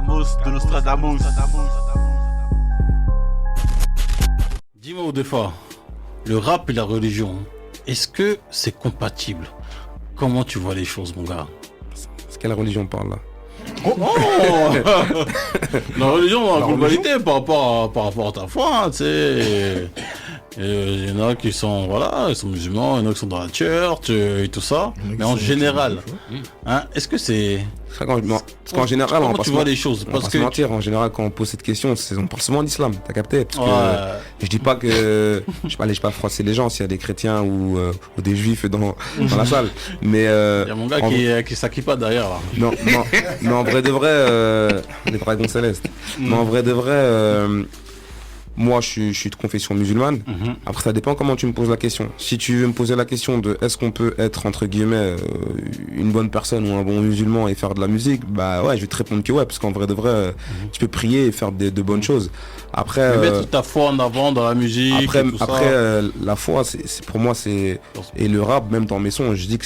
Nostradamus. Dis-moi des fois, le rap et la religion, est-ce que c'est compatible? Comment tu vois les choses, mon gars? C'est quelle religion on parle là? Oh La religion dans la globalité par rapport à ta foi, hein, tu sais. Il y en a qui sont, voilà, ils sont musulmans, il y en a qui sont dans la church et tout ça. Mais en général, hein, est-ce que c'est... Parce qu'en général, comment tu vois les choses? Parce que mentir, en général, quand on pose cette question, on parle souvent d'islam, t'as capté? Parce que je dis pas que je vais pas froisser les gens s'il y a des chrétiens ou des juifs dans la salle. Mais il y a mon gars qui s'acquitte pas derrière là. Non, en vrai de vrai, les dragons célestes. Mais en vrai de vrai, moi je suis de confession musulmane. Après ça dépend comment tu me poses la question. Si tu veux me poser la question de est-ce qu'on peut être entre guillemets une bonne personne ou un bon musulman et faire de la musique, bah ouais, je vais te répondre que ouais, parce qu'en vrai de vrai, tu peux prier et faire de bonnes choses. Après mettre ta foi en avant dans la musique. Après la foi, c'est pour moi c'est, et le rap même dans mes sons, je dis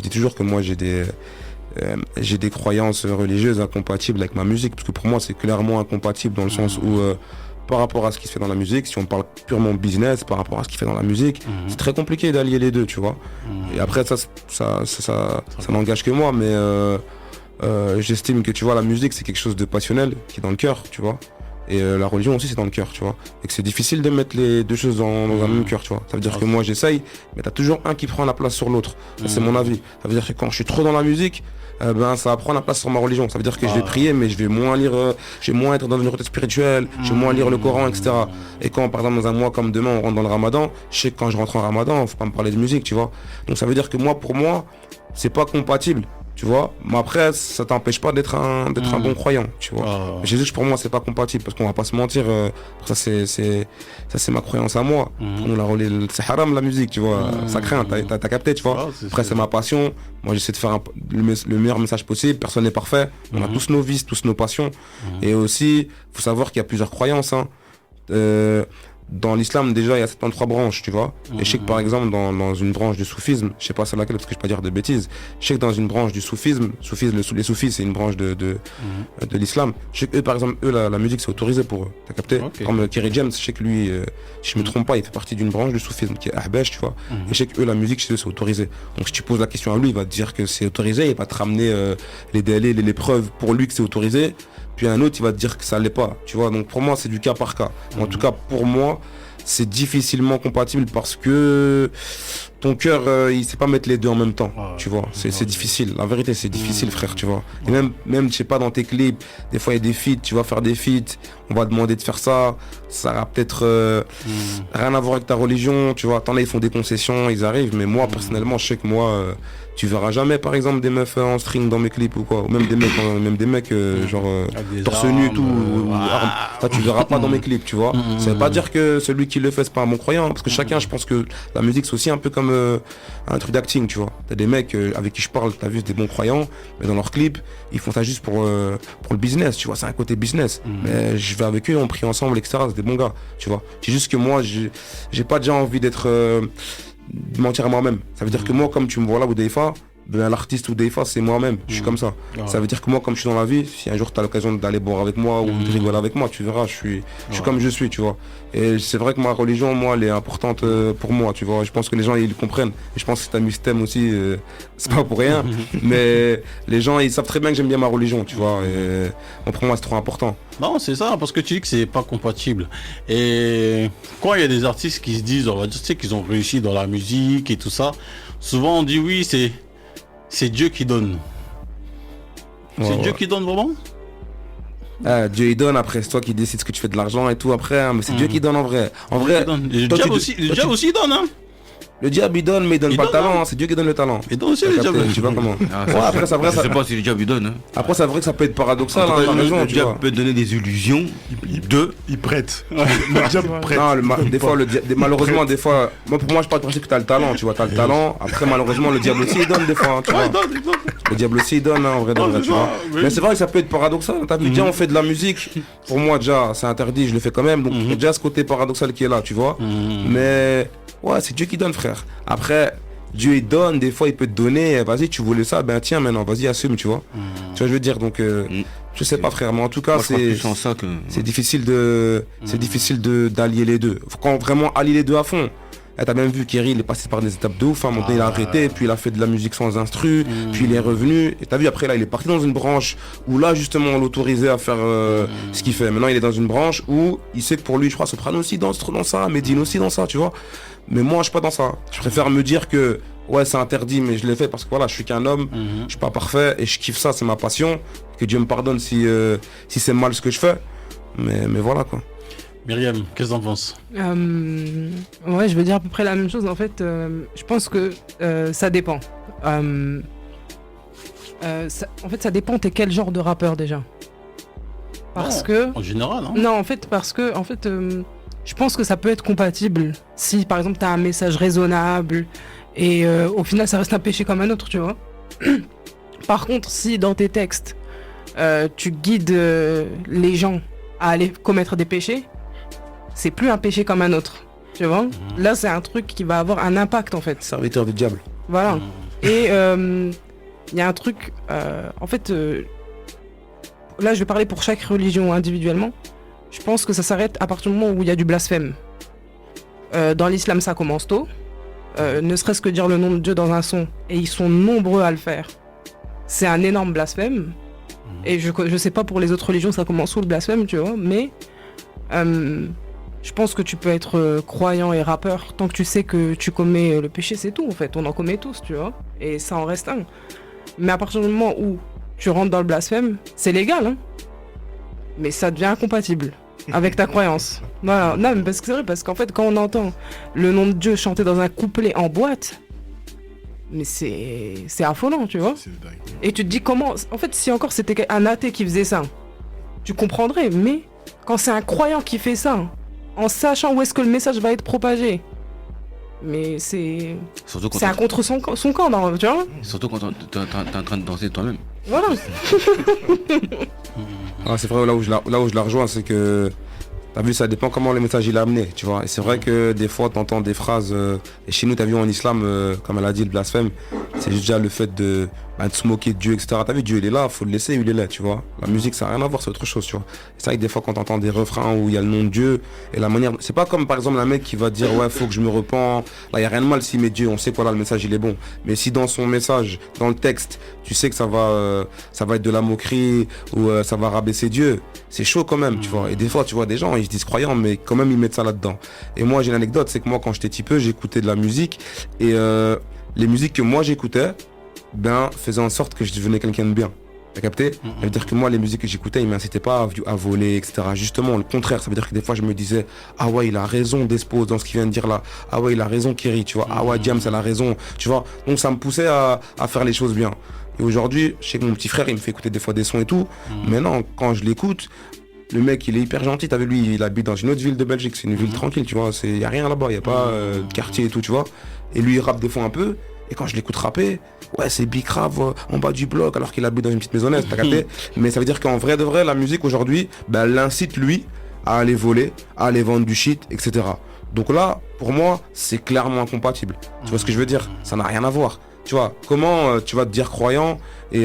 toujours que moi j'ai des croyances religieuses incompatibles avec ma musique, parce que pour moi c'est clairement incompatible dans le sens où par rapport à ce qui se fait dans la musique, si on parle purement business par rapport à ce qui se fait dans la musique, c'est très compliqué d'allier les deux, tu vois. Et après ça n'engage que moi, mais j'estime que tu vois la musique c'est quelque chose de passionnel qui est dans le cœur, tu vois. Et la religion aussi c'est dans le cœur, tu vois. Et que c'est difficile de mettre les deux choses dans un même cœur, tu vois. Ça veut dire que moi j'essaye, mais t'as toujours un qui prend la place sur l'autre. C'est mon avis. Ça veut dire que quand je suis trop dans la musique, ça va prendre la place sur ma religion. Ça veut dire que je vais prier, mais je vais moins lire, je vais moins être dans une retraite spirituelle, je vais moins lire le Coran, etc. Et quand par exemple dans un mois comme demain on rentre dans le Ramadan, je sais que quand je rentre en Ramadan, faut pas me parler de musique, tu vois. Donc ça veut dire que pour moi, c'est pas compatible. Tu vois, mais après ça t'empêche pas d'être un bon croyant, tu vois. Jésus pour moi c'est pas compatible parce qu'on va pas se mentir, ça c'est ma croyance à moi. C'est haram la musique, tu vois, ça craint, t'as capté, tu vois. Après c'est ma passion, moi j'essaie de faire le meilleur message possible, personne n'est parfait, on a tous nos vices, tous nos passions. Et aussi, faut savoir qu'il y a plusieurs croyances, hein. Dans l'islam déjà il y a 73 branches, tu vois. Et je sais que par exemple dans une branche du soufisme, je sais pas c'est laquelle parce que je peux pas dire de bêtises, je sais que dans une branche du soufisme, les soufis c'est une branche de l'islam, je sais que eux par exemple la musique c'est autorisé pour eux, t'as capté? Comme Kerry James, je sais que lui, si je me trompe pas, il fait partie d'une branche du soufisme qui est Ahbash, tu vois. Et je sais que eux la musique chez eux c'est autorisé. Donc si tu poses la question à lui, il va te dire que c'est autorisé, il va te ramener les preuves pour lui que c'est autorisé. Puis un autre il va te dire que ça l'est pas, tu vois. Donc pour moi c'est du cas par cas. En tout cas pour moi c'est difficilement compatible parce que ton cœur il sait pas mettre les deux en même temps, tu vois. C'est difficile, la vérité c'est difficile frère, tu vois. Et même je sais pas dans tes clips, des fois il y a des feats, tu vas faire des feats, on va demander de faire ça va peut-être rien à voir avec ta religion, tu vois. T'en as ils font des concessions, ils arrivent, mais moi personnellement je sais que moi tu verras jamais par exemple des meufs en string dans mes clips ou quoi, ou même des mecs genre torse nu et tout, ça tu verras pas dans mes clips, tu vois. Ça veut pas dire que celui qui le fait c'est pas un bon croyant, parce que chacun, je pense que la musique c'est aussi un peu comme un truc d'acting, tu vois. T'as des mecs avec qui je parle, t'as vu, c'est des bons croyants, mais dans leurs clips ils font ça juste pour le business, tu vois. C'est un côté business, mais je vais avec eux, on prie ensemble, etc. C'est des bons gars, tu vois. C'est juste que moi j'ai pas déjà envie d'être de mentir à moi-même. Ça veut dire que moi, comme tu me vois là ou des fois, l'artiste ou des fois c'est moi-même, je suis comme ça. Ça veut dire que moi comme je suis dans la vie, si un jour tu as l'occasion d'aller boire avec moi ou de rigoler avec moi, tu verras, je suis comme je suis, tu vois. Et c'est vrai que ma religion, moi, elle est importante pour moi, tu vois. Je pense que les gens ils comprennent. Et je pense que t'as mis ce thème aussi, c'est pas pour rien. Mais les gens ils savent très bien que j'aime bien ma religion, tu vois. Et pour moi c'est trop important. Non, c'est ça, parce que tu dis que c'est pas compatible. Et quand il y a des artistes qui se disent, on va dire, tu sais, qu'ils ont réussi dans la musique et tout ça, souvent on dit oui, c'est Dieu qui donne. C'est Dieu qui donne vraiment? Dieu il donne, après c'est toi qui décides ce que tu fais de l'argent et tout après, hein, mais c'est Dieu qui donne en vrai. Le diable aussi il donne, hein. Le diable il donne, mais il donne pas le talent, hein. C'est Dieu qui donne le talent. Et donc aussi le diable. Tu vois comment. Après c'est vrai, je sais pas si le diable il donne, hein. Après c'est vrai que ça peut être paradoxal, hein, t'as raison, le diable peut donner des illusions, il prête. Le diable prête. Non, des fois malheureusement des fois, moi pour moi je parle du principe que t'as le talent, tu vois, t'as le talent. Après malheureusement le diable aussi il donne des fois, hein, tu vois. Le diable aussi il donne, hein, en vrai de vrai, tu vois. Mais c'est vrai que ça peut être paradoxal. T'as vu, déjà on fait de la musique, pour moi déjà c'est interdit, je le fais quand même, donc il y a déjà ce côté paradoxal qui est là, tu vois. Mais ouais, c'est Dieu qui donne, frère. Après, Dieu il donne, des fois il peut te donner, vas-y tu voulais ça, ben tiens maintenant, vas-y assume, tu vois. Tu vois je veux dire, donc Je sais pas, frère, mais en tout cas, Moi, je crois plus en ça que. c'est difficile d'allier les deux. Quand vraiment allier les deux à fond. Et t'as même vu Kerry, il est passé par des étapes de ouf. À un moment donné, il a arrêté, puis il a fait de la musique sans instru, puis il est revenu. Et t'as vu, après, là, il est parti dans une branche où là, justement, on l'autorisait à faire ce qu'il fait. Maintenant, il est dans une branche où il sait que pour lui, je crois, Soprano aussi dans ça, Medine aussi dans ça, tu vois. Mais moi, je suis pas dans ça. Je préfère me dire que, ouais, c'est interdit, mais je l'ai fait parce que voilà, je suis qu'un homme, je suis pas parfait et je kiffe ça, c'est ma passion. Que Dieu me pardonne si c'est mal ce que je fais. Mais voilà, quoi. Myriam, qu'est-ce que t'en penses? Ouais, je veux dire à peu près la même chose. En fait, je pense que ça dépend. En fait, ça dépend, t'es quel genre de rappeur déjà. Parce que... En général, hein. Non, en fait, parce que je pense que ça peut être compatible si, par exemple, t'as un message raisonnable et au final, ça reste un péché comme un autre, tu vois. Par contre, si dans tes textes, tu guides les gens à aller commettre des péchés, c'est plus un péché comme un autre, tu vois. Là, c'est un truc qui va avoir un impact, en fait. Serviteur du diable. Voilà. Et il y a un truc, en fait, là, je vais parler pour chaque religion individuellement. Je pense que ça s'arrête à partir du moment où il y a du blasphème. Dans l'islam, ça commence tôt. Ne serait-ce que dire le nom de Dieu dans un son, et ils sont nombreux à le faire. C'est un énorme blasphème. Et je sais pas pour les autres religions, ça commence où le blasphème, tu vois, mais je pense que tu peux être croyant et rappeur tant que tu sais que tu commets le péché, c'est tout en fait. On en commet tous, tu vois, et ça en reste un. Mais à partir du moment où tu rentres dans le blasphème, c'est légal, hein, mais ça devient incompatible avec ta croyance. Voilà. Non, mais parce que c'est vrai, parce qu'en fait, quand on entend le nom de Dieu chanté dans un couplet en boîte, mais c'est affolant, tu vois. C'est dingue. Et tu te dis comment... En fait, si encore c'était un athée qui faisait ça, tu comprendrais, mais quand c'est un croyant qui fait ça, en sachant où est-ce que le message va être propagé, mais c'est un contre son camp, non, tu vois. Surtout quand t'es en train de danser toi-même. Voilà. Ah, c'est vrai, là où je la rejoins, c'est que t'as vu, ça dépend comment le message il est amené, tu vois. Et c'est vrai que des fois t'entends des phrases, et chez nous t'as vu en islam, comme elle a dit, le blasphème, c'est déjà le fait de se moquer de Dieu, etc. T'as vu, Dieu il est là, faut le laisser, il est là, tu vois. La musique ça n'a rien à voir, c'est autre chose, tu vois. C'est vrai que des fois quand t'entends des refrains où il y a le nom de Dieu, et la manière, c'est pas comme par exemple un mec qui va dire ouais faut que je me repens, là il y a rien de mal s'il met Dieu, on sait quoi là, le message il est bon. Mais si dans son message, dans le texte, tu sais que ça va être de la moquerie, ou ça va rabaisser Dieu, c'est chaud quand même, tu vois. Et des fois tu vois des gens, ils se disent croyants, mais quand même ils mettent ça là-dedans. Et moi j'ai une anecdote, c'est que moi quand j'étais petit peu, j'écoutais de la musique, et les musiques que moi j'écoutais, faisaient en sorte que je devenais quelqu'un de bien. T'as capté? Ça veut dire que moi les musiques que j'écoutais, ils m'incitaient pas à voler, etc. Justement, le contraire, ça veut dire que des fois je me disais ah ouais il a raison Despose dans ce qu'il vient de dire là, ah ouais il a raison Kerry, tu vois, ah ouais Diams elle a raison, tu vois. Donc ça me poussait à faire les choses bien. Et aujourd'hui, je sais que mon petit frère il me fait écouter des fois des sons et tout, mais non, quand je l'écoute, le mec il est hyper gentil, t'as vu lui, il habite dans une autre ville de Belgique, c'est une ville tranquille, tu vois, y a rien là-bas, y a pas de quartier et tout, tu vois. Et lui il rappe des fois un peu, et quand je l'écoute rapper, ouais c'est big rap en bas du bloc alors qu'il habite dans une petite maisonnette, t'as capté. Mais ça veut dire qu'en vrai de vrai, la musique aujourd'hui, elle l'incite lui à aller voler, à aller vendre du shit, etc. Donc là, pour moi, c'est clairement incompatible. Tu vois ce que je veux dire? Ça n'a rien à voir. Tu vois, comment tu vas te dire croyant et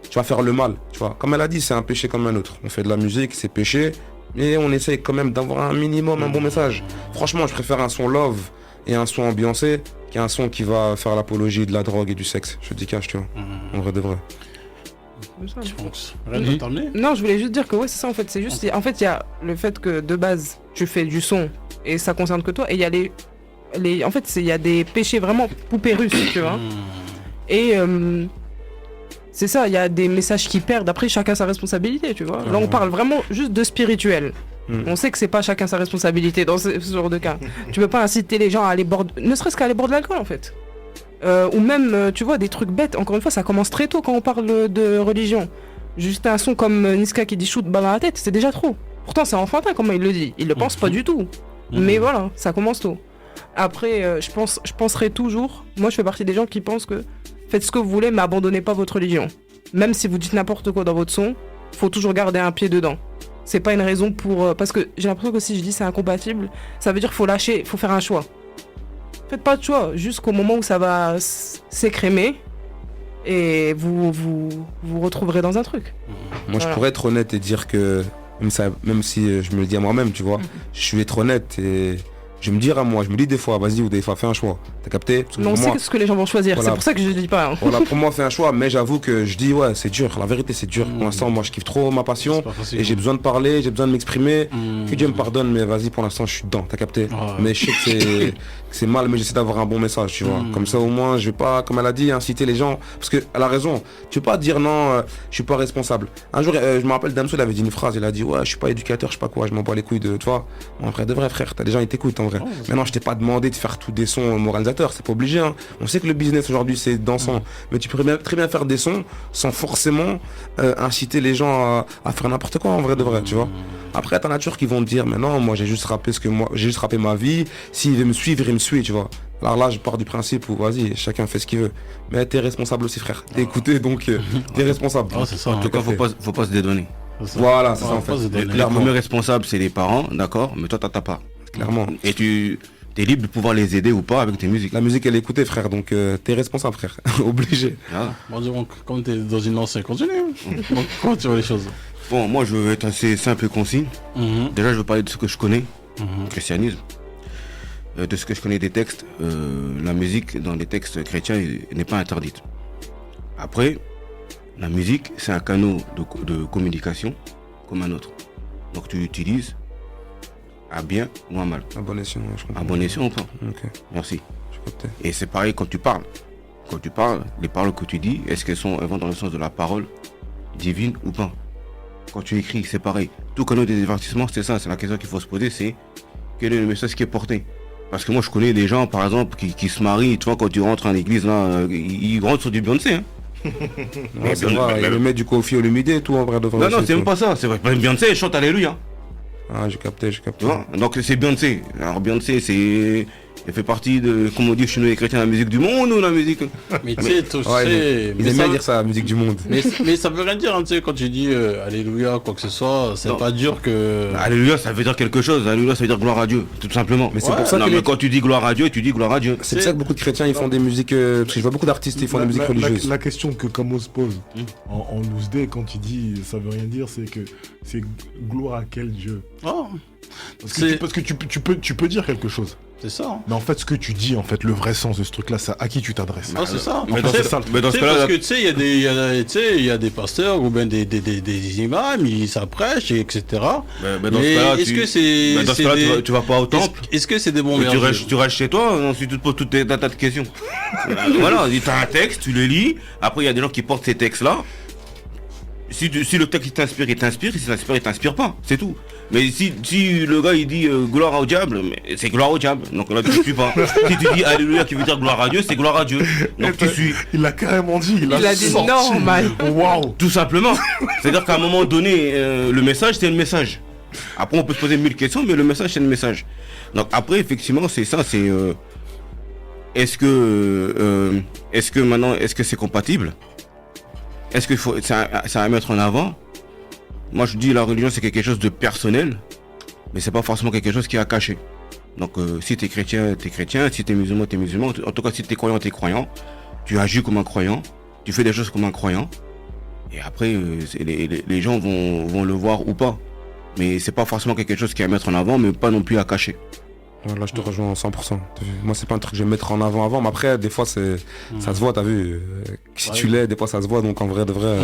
tu vas faire le mal, tu vois. Comme elle a dit, c'est un péché comme un autre. On fait de la musique, c'est péché, mais on essaye quand même d'avoir un minimum, un bon message. Franchement, je préfère un son love et un son ambiancé qu'un son qui va faire l'apologie de la drogue et du sexe. Je te dis cash, tu vois. En vrai de vrai. Je pense. Rien de terminé? Non, je voulais juste dire que ouais, c'est ça en fait. C'est juste, en fait, il y a le fait que de base, tu fais du son et ça concerne que toi. Et il y a en fait, il y a des péchés vraiment poupées russes, tu vois. Et c'est ça, il y a des messages qui perdent. Après, chacun sa responsabilité, tu vois. Là, on parle vraiment juste de spirituel. On sait que c'est pas chacun sa responsabilité dans ce genre de cas. Tu peux pas inciter les gens à aller boire, ne serait-ce qu'à aller boire de l'alcool en fait. Ou même, tu vois, des trucs bêtes. Encore une fois, ça commence très tôt quand on parle de religion. Juste un son comme Niska qui dit shoot balle dans la tête, c'est déjà trop. Pourtant, c'est enfantin comment il le dit. Il le pense pas du tout. Mais voilà, ça commence tôt. Après, je penserai toujours. Moi, je fais partie des gens qui pensent que faites ce que vous voulez, mais abandonnez pas votre religion. Même si vous dites n'importe quoi dans votre son, faut toujours garder un pied dedans. C'est pas une raison pour... parce que j'ai l'impression que si je dis c'est incompatible, ça veut dire qu'il faut lâcher, faut faire un choix. Faites pas de choix, jusqu'au moment où ça va s'écrémer. et vous retrouverez dans un truc. Moi, je pourrais être honnête et dire que, même si je me le dis à moi-même, tu vois, je suis être honnête et je me dis à moi, je me dis des fois, vas-y, ou des fois, fais un choix. T'as capté? Parce que Non, pour c'est moi, ce que les gens vont choisir, voilà. c'est pour ça que je ne dis pas. Hein. voilà, pour moi, fais un choix, mais j'avoue que je dis, ouais, c'est dur. La vérité, c'est dur. Pour l'instant, moi, je kiffe trop ma passion C'est pas facile, et j'ai besoin de parler, j'ai besoin de m'exprimer. Mmh. Que Dieu me pardonne, mais vas-y, pour l'instant, je suis dedans, t'as capté? Ouais. Mais je sais que c'est mal, mais j'essaie d'avoir un bon message, tu vois. Comme ça, au moins, je vais pas, comme elle a dit, inciter les gens. Parce qu'elle a raison. Tu peux pas dire non, je suis pas responsable. Un jour, je me rappelle, Damso, il avait dit une phrase, il a dit, ouais, je suis pas éducateur, je sais pas quoi, je m'en bats les couilles de toi. En vrai, de vrai, frère, t'as des gens qui t'écoutent, en vrai. Maintenant, je t'ai pas demandé de faire tous des sons moralisateurs, c'est pas obligé, hein. On sait que le business aujourd'hui, c'est dansant. Mais tu peux très bien faire des sons sans forcément inciter les gens à faire n'importe quoi, en vrai, de vrai, tu vois. Après, t'as nature qui vont te dire, mais non, moi, j'ai juste rappé ma vie. S'il veut me suivre, il me suit, tu vois. Alors là, je pars du principe où, vas-y, chacun fait ce qu'il veut. Mais t'es responsable aussi, frère. T'es écouté, donc t'es responsable. Ah, c'est ça. En tout cas, faut pas se dédonner. C'est ça. Voilà, c'est ça, en Faut pas se fait. donner. Les Clairement. premiers responsables, c'est les parents, d'accord, mais toi, t'as pas. Clairement. Et tu es libre de pouvoir les aider ou pas avec tes musiques. La musique, elle est écoutée, frère, donc t'es responsable, frère. Obligé. Voilà. Bon, donc, comme t'es dans une lancée, continue. Donc, comment tu vois les choses? Bon, moi, je vais être assez simple et concis. Déjà, je veux parler de ce que je connais, christianisme. De ce que je connais des textes, la musique dans les textes chrétiens n'est pas interdite. Après, la musique, c'est un canal de communication comme un autre. Donc tu l'utilises à bien ou à mal. À bon escient, je comprends. À bon escient ou pas. Ok, Merci. je captais. Et c'est pareil quand tu parles. Quand tu parles, les paroles que tu dis, est-ce qu'elles vont dans le sens de la parole divine ou pas? Quand tu écris, c'est pareil. Tout canal des divertissements, c'est ça. C'est la question qu'il faut se poser, c'est quel est le message qui est porté? Parce que moi, je connais des gens, par exemple, qui se marient. Tu vois, quand tu rentres en église, là, ils rentrent sur du Beyoncé. Hein. Ouais, c'est vrai, il me met du Kofi Olomide et tout, en vrai, de vrai. Non, non, aussi, c'est même tout. pas ça. C'est vrai. Beyoncé, elle chante Alléluia. Ah, j'ai capté, j'ai capté. Tu vois. Donc c'est Beyoncé. Alors Beyoncé, elle fait partie de, comme on dit chez nous les chrétiens, la musique du monde ou la musique. Mais tu sais, tu Ouais, sais. il aime bien dire ça, la musique du monde. Mais ça veut rien dire, hein, tu sais, quand tu dis Alléluia, quoi que ce soit, c'est Non. pas dur que. Alléluia, ça veut dire quelque chose. Alléluia, ça veut dire gloire à Dieu, tout simplement. Mais c'est pour ça non, que mais les- quand tu dis gloire à Dieu, tu dis gloire à Dieu. C'est pour ça que beaucoup de chrétiens ils font des musiques. Parce que je vois beaucoup d'artistes ils font des musiques religieuses. La question que Kamo se pose en loose day quand il dit ça veut rien dire, c'est que c'est gloire à quel Dieu? Oh, Parce que tu peux dire quelque chose. c'est ça. Hein. Mais en fait, ce que tu dis, en fait, le vrai sens de ce truc-là, c'est à qui tu t'adresses. Ah, c'est ça. Mais Tu dans sais, ce- mais dans tu ce sais, cas-là, parce que tu sais, il y a des pasteurs ou bien des imams, ils s'apprêchent, etc. Mais dans ce cas-là, est-ce que c'est. mais dans ce c'est cas-là, des- tu vas pas au temple. Est-ce que c'est des bons Mais messages? tu restes chez toi, ensuite tu te poses toutes tes tas de questions. Voilà, tu as un texte, tu le lis, après il y a des gens qui portent ces textes-là. Si le texte il t'inspire, il t'inspire, si ça t'inspire, il t'inspire pas, c'est tout. Mais si le gars il dit gloire au diable, mais c'est gloire au diable, donc là tu suis pas. Si tu dis alléluia qui veut dire gloire à Dieu, c'est gloire à Dieu, donc tu suis. Il l'a carrément dit. Il a dit sorti. normal. Waouh. Tout simplement. C'est-à-dire qu'à un moment donné, le message c'est le message. Après on peut se poser 1000 questions, mais le message c'est le message. Donc après effectivement c'est ça, c'est est-ce que maintenant est-ce que c'est compatible? Est-ce qu'il faut c'est à mettre en avant? Moi je dis la religion c'est quelque chose de personnel, mais c'est pas forcément quelque chose qui est à cacher. Donc si t'es chrétien, si t'es musulman, t'es musulman. En tout cas si t'es croyant, t'es croyant. Tu agis comme un croyant, tu fais des choses comme un croyant. Et après les gens vont le voir ou pas. Mais c'est pas forcément quelque chose qui est à mettre en avant, mais pas non plus à cacher. Ouais, là je te rejoins à 100%. T'as vu. Moi c'est pas un truc que je vais mettre en avant, mais après des fois ça se voit, t'as vu. Si tu l'es, des fois ça se voit, donc en vrai de vrai,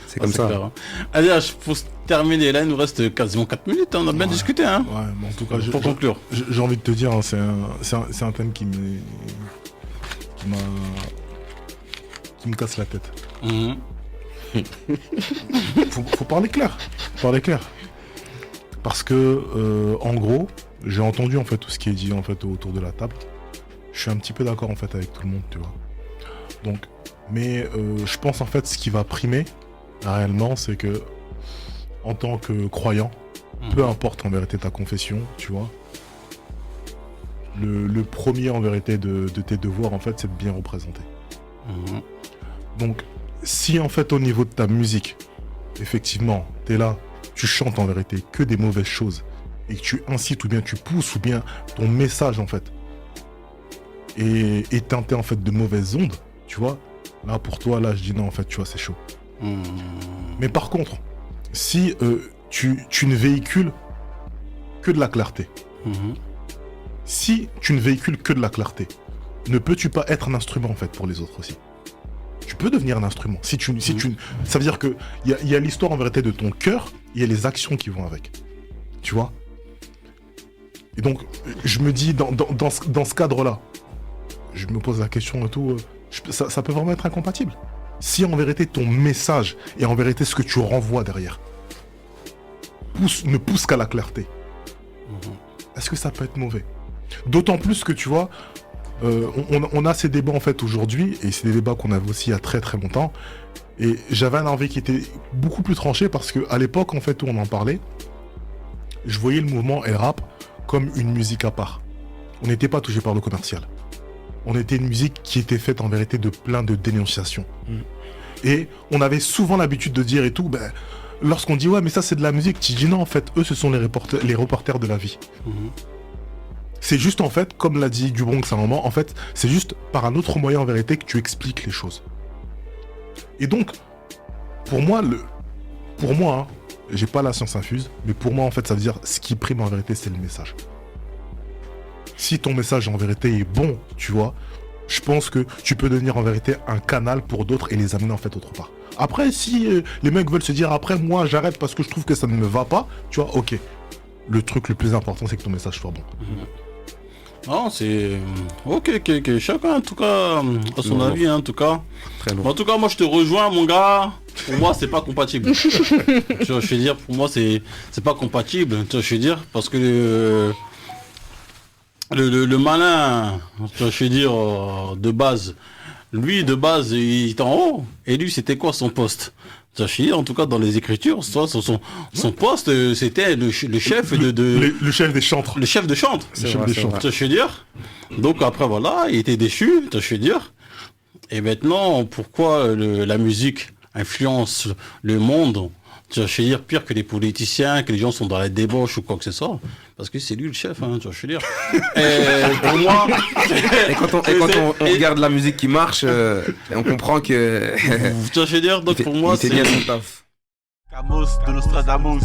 c'est comme ça. Clair, hein. Allez, pour se terminer là, il nous reste quasiment 4 minutes, hein, on a bien discuté, hein. Ouais, mais en tout cas, Pour conclure. j'ai envie de te dire, hein, c'est un thème qui me casse la tête. Mhm. Faut parler clair. Parce que, en gros, j'ai entendu en fait tout ce qui est dit en fait autour de la table. Je suis un petit peu d'accord en fait avec tout le monde, tu vois. Donc, mais je pense en fait ce qui va primer réellement, c'est que en tant que croyant, peu importe en vérité ta confession, tu vois, le premier en vérité de tes devoirs en fait, c'est de bien représenter. Mhm. Donc, si en fait au niveau de ta musique, effectivement, t'es là, tu chantes en vérité que des mauvaises choses et que tu incites ou bien tu pousses ou bien ton message en fait est teinté en fait de mauvaises ondes, tu vois, Là, pour toi, là, je dis non, en fait, tu vois, c'est chaud. Mais par contre, si tu ne véhicules que de la clarté, si tu ne véhicules que de la clarté, ne peux-tu pas être un instrument, en fait, pour les autres aussi? Tu peux devenir un instrument. Ça veut dire que il y a l'histoire, en vérité, de ton cœur, il y a les actions qui vont avec. Tu vois? Et donc, je me dis, dans ce cadre-là, je me pose la question et tout, ça peut vraiment être incompatible. Si en vérité ton message et en vérité ce que tu renvoies derrière ne pousse qu'à la clarté, est-ce que ça peut être mauvais? D'autant plus que tu vois, on a ces débats en fait aujourd'hui, et c'est des débats qu'on avait aussi il y a très très longtemps, et j'avais un envie qui était beaucoup plus tranché parce que à l'époque en fait où on en parlait, je voyais le mouvement et le rap comme une musique à part. On n'était pas touché par le commercial. On était une musique qui était faite en vérité de plein de dénonciations. Et on avait souvent l'habitude de dire et tout, lorsqu'on dit ouais mais ça c'est de la musique, tu dis non en fait eux ce sont les reporters de la vie. C'est juste en fait, comme l'a dit Dubronx à un moment, en fait c'est juste par un autre moyen en vérité que tu expliques les choses. Et donc, pour moi, hein, j'ai pas la science infuse, mais pour moi en fait ça veut dire ce qui prime en vérité c'est le message. Si ton message en vérité est bon, tu vois, je pense que tu peux devenir en vérité un canal pour d'autres et les amener en fait autre part. Après, si les mecs veulent se dire après moi j'arrête parce que je trouve que ça ne me va pas, tu vois, ok. Le truc le plus important c'est que ton message soit bon. Non, c'est... Ok. Chacun en tout cas a son avis, hein, en tout cas. Très lourd. En tout cas, moi je te rejoins, mon gars. Pour moi, c'est pas compatible. Tu vois, je veux dire, pour moi, c'est pas compatible. Tu vois, je veux dire, parce que le malin, tu vois, je veux dire, de base, lui, de base, il est en haut. Et lui, c'était quoi son poste? Tu vois, je veux dire, en tout cas, dans les écritures, son poste, c'était le chef Le chef des chantres. le chef de chante. Le chef des chantres. Tu vois, je veux dire. Donc après, voilà, il était déchu, tu vois, je veux dire. Et maintenant, pourquoi la musique influence le monde? Tu vois, je veux dire, pire que les politiciens, que les gens sont dans la débauche ou quoi que ce soit. Parce que c'est lui le chef, hein, tu vois, je veux dire. Et pour moi... Et quand on regarde la musique qui marche, on comprend que... Tu vois, je veux dire, donc pour moi, il était bien son taf. Camus de Nostradamus.